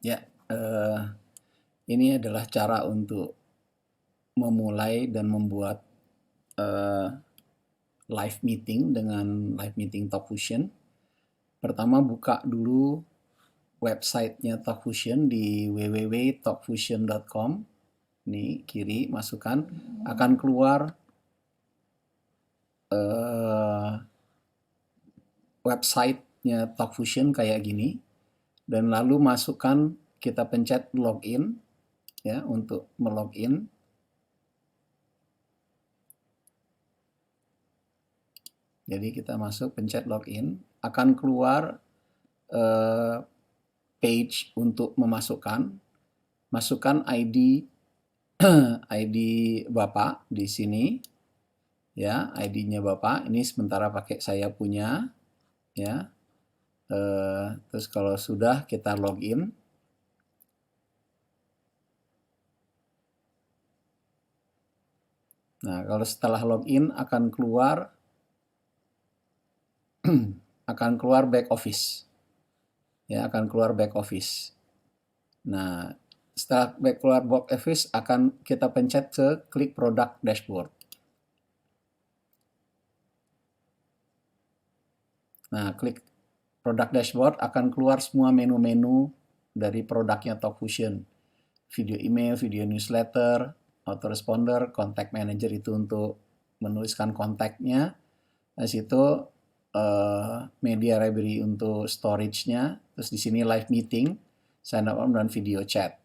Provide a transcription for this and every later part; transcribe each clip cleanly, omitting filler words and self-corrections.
Ya, ini adalah cara untuk memulai dan membuat live meeting dengan live meeting Talkfusion. Pertama, buka dulu websitenya Talkfusion di www.talkfusion.com. Ini kiri, masukkan, akan keluar websitenya Talkfusion kayak gini, dan lalu masukkan, kita pencet login ya untuk melogin. Jadi kita masuk, pencet login, akan keluar page untuk memasukkan, masukkan ID ID Bapak di sini ya, ID-nya Bapak. Ini sementara pakai saya punya ya. Terus kalau sudah, kita login. Nah, kalau setelah login akan keluar back office. Ya, akan keluar back office. Nah, setelah keluar back office, akan kita pencet ke klik product dashboard. Nah, klik product dashboard, akan keluar semua menu-menu dari produknya Talkfusion. Video email, video newsletter, autoresponder, contact manager itu untuk menuliskan kontaknya. Di situ media library untuk storage-nya. Terus di sini live meeting, sign up dan video chat.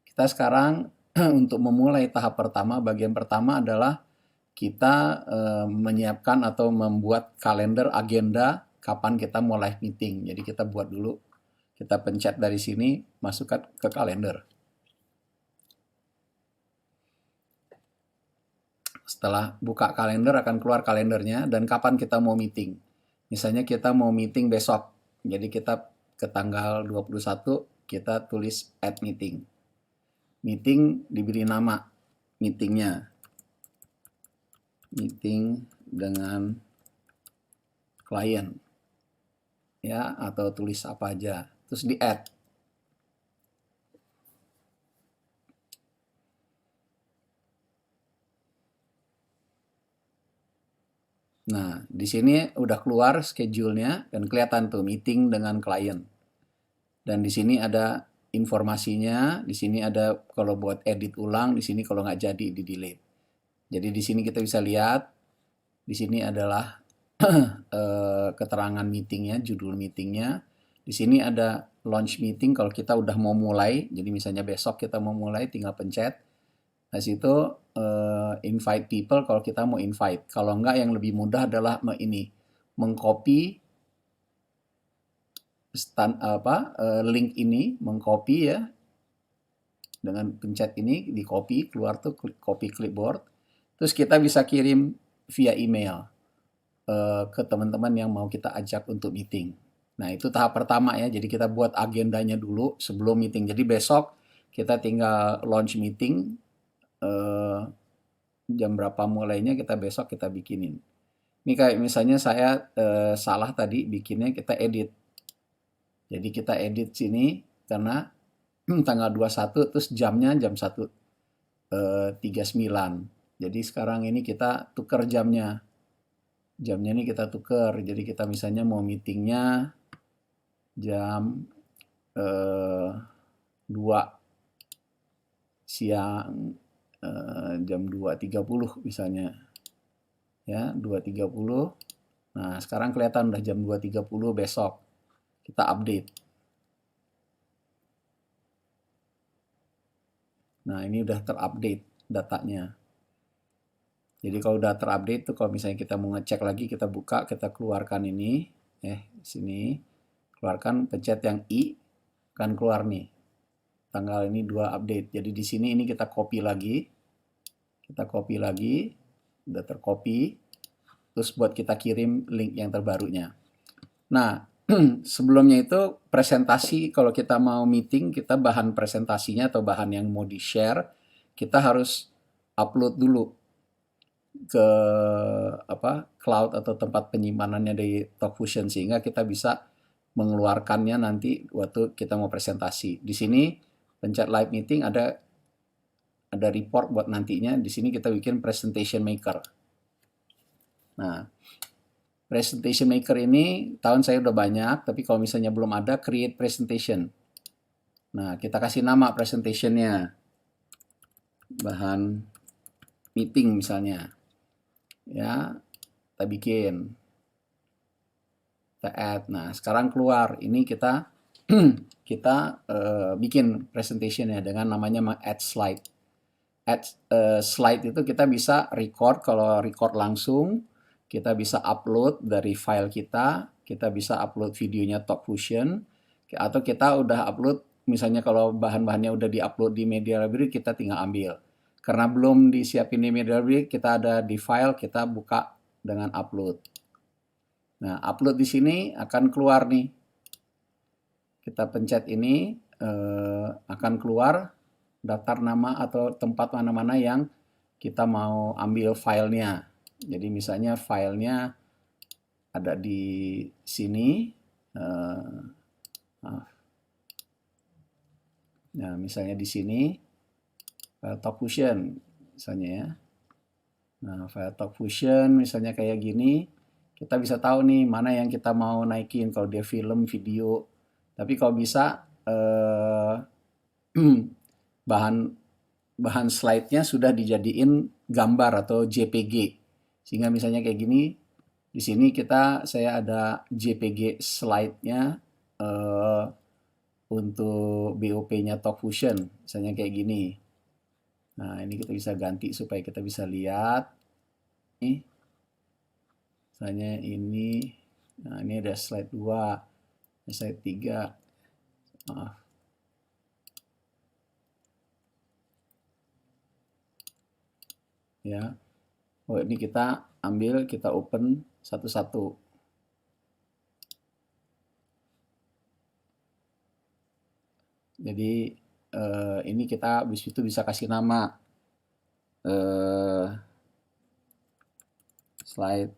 Kita sekarang untuk memulai tahap pertama, bagian pertama adalah kita menyiapkan atau membuat kalender agenda kapan kita mau live meeting. Jadi kita buat dulu, kita pencet dari sini, masukkan ke kalender. Setelah buka kalender akan keluar kalendernya dan kapan kita mau meeting. Misalnya kita mau meeting besok, jadi kita ke tanggal 21 kita tulis add meeting. Meeting diberi nama meetingnya. Meeting dengan klien. Ya, atau tulis apa aja. Terus di add. Nah, di sini udah keluar schedule-nya dan kelihatan tuh meeting dengan klien. Dan di sini ada informasinya, di sini ada kalau buat edit ulang, di sini kalau nggak jadi di delete. Jadi di sini kita bisa lihat, di sini adalah keterangan meetingnya, judul meetingnya. Di sini ada launch meeting kalau kita udah mau mulai, jadi misalnya besok kita mau mulai, tinggal pencet. Nah, situ invite people kalau kita mau invite. Kalau enggak, yang lebih mudah adalah mengcopy link ini, mengcopy ya. Dengan pencet ini, di copy, keluar tuh copy clipboard. Terus kita bisa kirim via email ke teman-teman yang mau kita ajak untuk meeting. Nah, itu tahap pertama ya. Jadi kita buat agendanya dulu sebelum meeting. Jadi besok kita tinggal launch meeting, jam berapa mulainya kita besok kita bikinin. Ini kayak misalnya saya salah tadi bikinnya, kita edit. Jadi kita edit sini karena tanggal 21 terus jamnya jam 1.39. Jadi sekarang ini kita tukar jamnya. Jamnya ini kita tukar. Jadi kita misalnya mau meetingnya jam 2 siang, jam 2.30 misalnya. Ya, 2.30. Nah, sekarang kelihatan udah jam 2.30 besok. Kita update. Nah, ini udah terupdate datanya. Jadi kalau udah terupdate tuh, kalau misalnya kita mau ngecek lagi, kita buka, kita keluarkan ini. Sini. Keluarkan, pencet yang I, akan keluar nih. Tanggal ini 2 update. Jadi di sini ini kita copy lagi. Kita copy lagi. Udah tercopy. Terus buat kita kirim link yang terbarunya. Nah, sebelumnya itu presentasi, kalau kita mau meeting, kita bahan presentasinya atau bahan yang mau di-share, kita harus upload dulu ke cloud atau tempat penyimpanannya dari Talkfusion, sehingga kita bisa mengeluarkannya nanti waktu kita mau presentasi. Di sini pencet live meeting ada report buat nantinya. Di sini kita bikin presentation maker. Nah, presentation maker ini tahun saya udah banyak, tapi kalau misalnya belum ada, create presentation. Nah, kita kasih nama presentationnya, bahan meeting misalnya. Ya, kita bikin. Kita add. Nah, sekarang keluar. Ini kita bikin presentationnya dengan namanya add slide. Add slide itu kita bisa record, kalau record langsung, kita bisa upload dari file kita bisa upload videonya Talk Fusion, atau kita udah upload, misalnya kalau bahan-bahannya udah di-upload di Media Library, kita tinggal ambil. Karena belum disiapin di Media Library, kita ada di file, kita buka dengan upload. Nah, upload di sini akan keluar nih. Kita pencet ini, akan keluar daftar nama atau tempat mana-mana yang kita mau ambil filenya. Jadi misalnya filenya ada di sini. Nah, misalnya di sini, file Talk Fusion misalnya ya. Nah, file Talk Fusion misalnya kayak gini, kita bisa tahu nih mana yang kita mau naikin, kalau dia film, video. Tapi kalau bisa bahan slide-nya sudah dijadiin gambar atau JPG. Sehingga misalnya kayak gini, di sini saya ada JPG slide-nya untuk BOP-nya Talk Fusion, misalnya kayak gini. Nah, ini kita bisa ganti supaya kita bisa lihat. Nih, misalnya ini, nah ini ada slide 2, slide 3. Maaf. Ya. Oh, ini kita ambil, kita open satu-satu. Jadi ini kita habis itu bisa kasih nama slide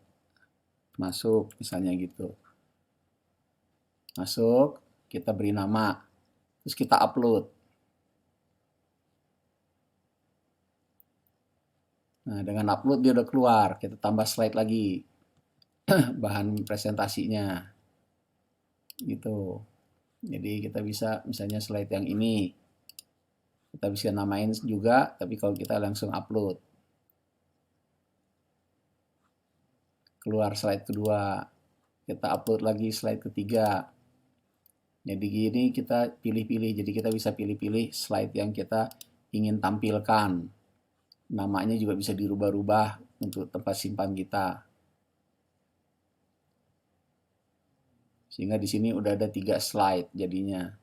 masuk, misalnya gitu. Masuk, kita beri nama, terus kita upload. Nah, dengan upload dia udah keluar, kita tambah slide lagi, bahan presentasinya, gitu. Jadi kita bisa misalnya slide yang ini, kita bisa namain juga, tapi kalau kita langsung upload, keluar slide kedua, kita upload lagi slide ketiga. Jadi gini kita pilih-pilih, jadi kita bisa pilih-pilih slide yang kita ingin tampilkan. Namanya juga bisa dirubah-rubah untuk tempat simpan kita. Sehingga di sini udah ada 3 slide jadinya.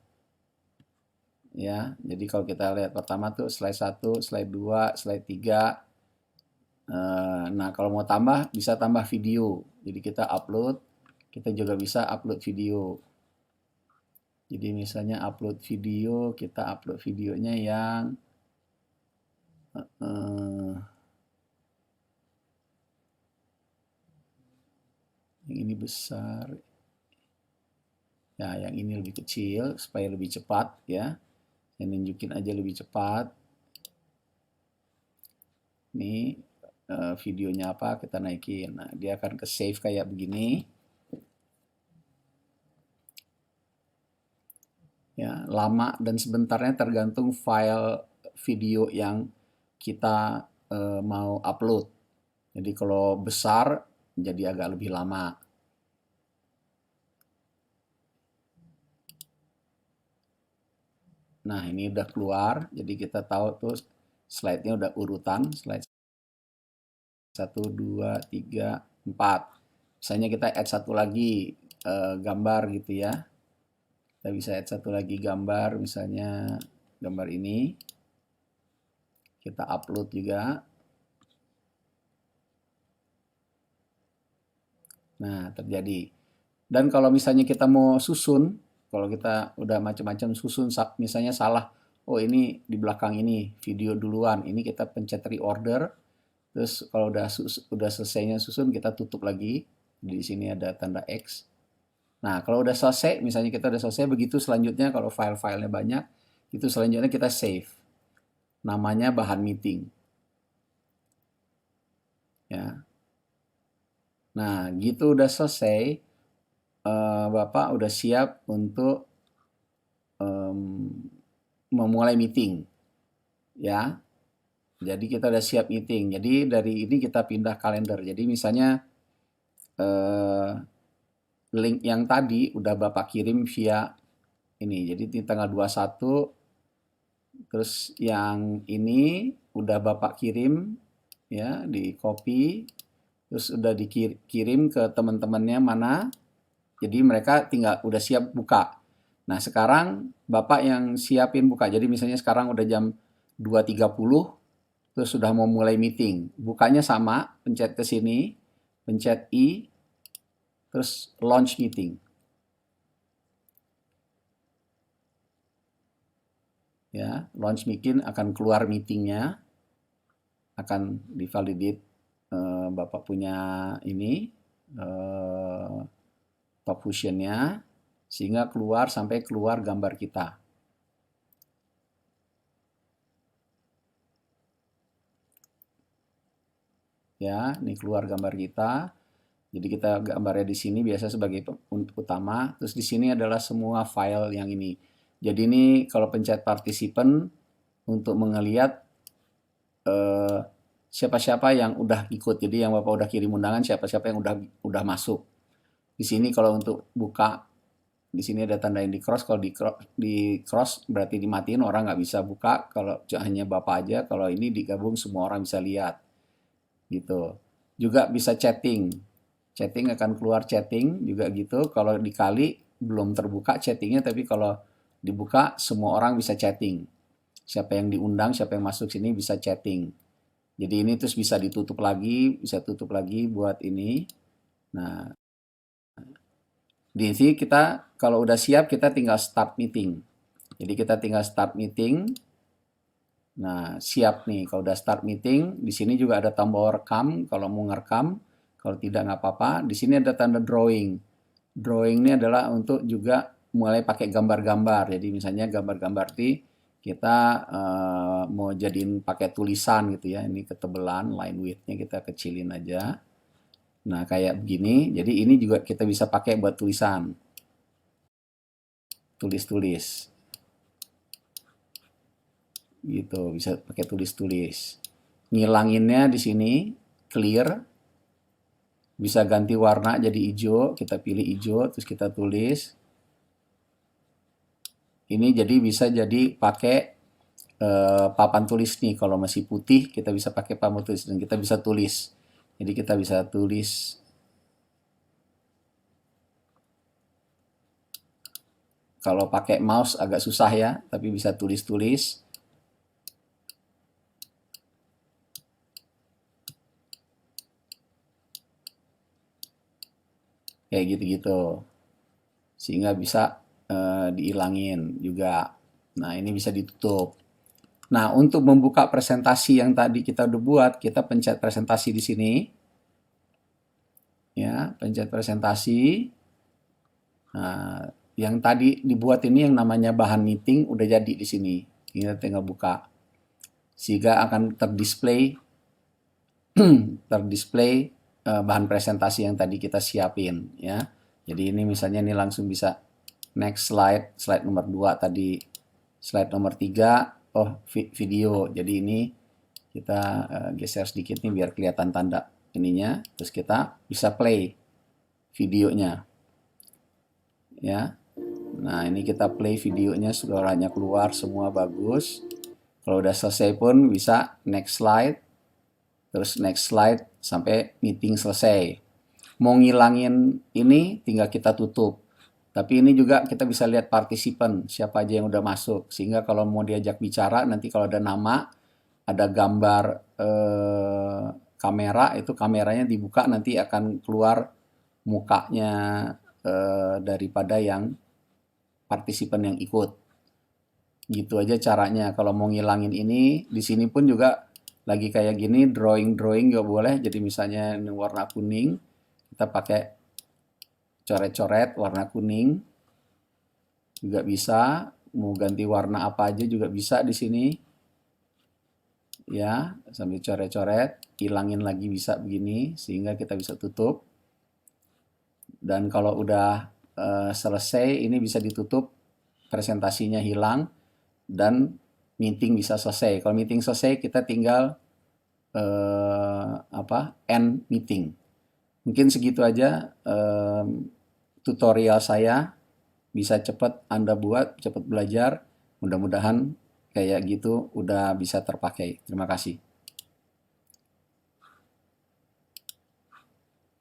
Ya, jadi kalau kita lihat pertama tuh slide 1, slide 2, slide 3. Nah, kalau mau tambah, bisa tambah video. Jadi kita upload, kita juga bisa upload video. Jadi misalnya upload video, kita upload videonya yang ini besar. Ya, yang ini lebih kecil supaya lebih cepat ya. Saya nunjukin aja lebih cepat. Ini videonya apa, kita naikin. Nah, dia akan ke save kayak begini. Ya, lama dan sebentarnya tergantung file video yang kita mau upload. Jadi kalau besar jadi agak lebih lama. Nah, ini udah keluar, jadi kita tahu tuh slide-nya udah urutan, slide 1, 2, 3, 4. Misalnya kita add satu lagi gambar gitu ya. Kita bisa add satu lagi gambar, misalnya gambar ini. Kita upload juga. Nah, terjadi. Dan kalau misalnya kita mau susun, kalau kita udah macam-macam susun, misalnya salah, oh ini di belakang ini video duluan, ini kita pencet reorder, terus kalau udah selesainya susun kita tutup lagi. Di sini ada tanda X. Nah, kalau udah selesai, misalnya kita udah selesai, begitu selanjutnya kalau file-filenya banyak, itu selanjutnya kita save. Namanya bahan meeting. Ya. Nah, gitu udah selesai, Bapak udah siap untuk memulai meeting. Ya. Jadi kita udah siap meeting. Jadi dari ini kita pindah kalender. Jadi misalnya link yang tadi udah Bapak kirim via ini. Jadi di tanggal 21, terus yang ini udah Bapak kirim ya, di copy, terus udah dikirim ke teman-temannya mana. Jadi mereka tinggal udah siap buka. Nah, sekarang Bapak yang siapin buka. Jadi misalnya sekarang udah jam 2.30, terus sudah mau mulai meeting. Bukanya sama, pencet ke sini, pencet I, terus launch meeting. Ya, launch meeting akan keluar meetingnya, akan divalidate. Bapak punya ini top fusionnya, sehingga keluar sampai keluar gambar kita. Ya, ini keluar gambar kita. Jadi kita gambarnya di sini biasa sebagai utama. Terus di sini adalah semua file yang ini. Jadi ini kalau pencet participant untuk melihat siapa-siapa yang udah ikut. Jadi yang Bapak udah kirim undangan, siapa-siapa yang udah masuk. Di sini kalau untuk buka, di sini ada tanda yang di cross. Kalau di cross berarti dimatiin, orang nggak bisa buka. Kalau hanya Bapak aja, kalau ini digabung semua orang bisa lihat. Gitu. Juga bisa chatting. Chatting akan keluar chatting juga gitu. Kalau dikali belum terbuka chattingnya, tapi kalau dibuka semua orang bisa chatting. Siapa yang diundang, siapa yang masuk sini bisa chatting. Jadi ini terus bisa ditutup lagi, bisa tutup lagi buat ini. Nah, di sini kita kalau udah siap kita tinggal start meeting. Jadi kita tinggal start meeting. Nah, siap nih kalau udah start meeting. Di sini juga ada tombol rekam kalau mau ngerekam. Kalau tidak nggak apa-apa. Di sini ada tanda drawing. Drawing ini adalah untuk juga mulai pakai gambar-gambar. Jadi misalnya gambar-gambar di kita mau jadiin pakai tulisan gitu ya. Ini ketebalan, line width-nya kita kecilin aja. Nah, kayak begini. Jadi ini juga kita bisa pakai buat tulisan. Tulis-tulis. Gitu, bisa pakai tulis-tulis. Ngilanginnya di sini clear. Bisa ganti warna jadi hijau, kita pilih hijau terus kita tulis. Ini jadi bisa jadi pakai papan tulis nih. Kalau masih putih kita bisa pakai papan tulis dan kita bisa tulis. Jadi kita bisa tulis. Kalau pakai mouse agak susah ya, tapi bisa tulis-tulis. Kayak gitu-gitu. Sehingga bisa diilangin juga. Nah, ini bisa ditutup. Nah, untuk membuka presentasi yang tadi kita udah buat, kita pencet presentasi di sini. Ya, pencet presentasi. Nah, yang tadi dibuat ini yang namanya bahan meeting udah jadi di sini. Kita tinggal buka. Sehingga akan terdisplay bahan presentasi yang tadi kita siapin ya. Jadi ini misalnya ini langsung bisa next slide nomor 2 tadi, slide nomor 3, oh video. Jadi ini kita geser sedikit nih biar kelihatan tanda ininya, terus kita bisa play videonya. Ya. Nah, ini kita play videonya, suaranya keluar semua bagus. Kalau udah selesai pun bisa next slide, terus next slide sampai meeting selesai. Mau ngilangin ini tinggal kita tutup. Tapi ini juga kita bisa lihat partisipan, siapa aja yang udah masuk. Sehingga kalau mau diajak bicara, nanti kalau ada nama, ada gambar kamera, itu kameranya dibuka, nanti akan keluar mukanya daripada yang partisipan yang ikut. Gitu aja caranya. Kalau mau ngilangin ini, di sini pun juga lagi kayak gini, drawing juga boleh. Jadi misalnya ini warna kuning, kita pakai coret-coret warna kuning juga bisa, mau ganti warna apa aja juga bisa di sini. Ya, sambil coret-coret, hilangin lagi bisa begini sehingga kita bisa tutup. Dan kalau udah selesai, ini bisa ditutup, presentasinya hilang dan meeting bisa selesai. Kalau meeting selesai, kita tinggal end meeting. Mungkin segitu aja tutorial saya. Bisa cepat Anda buat, cepat belajar. Mudah-mudahan kayak gitu udah bisa terpakai. Terima kasih.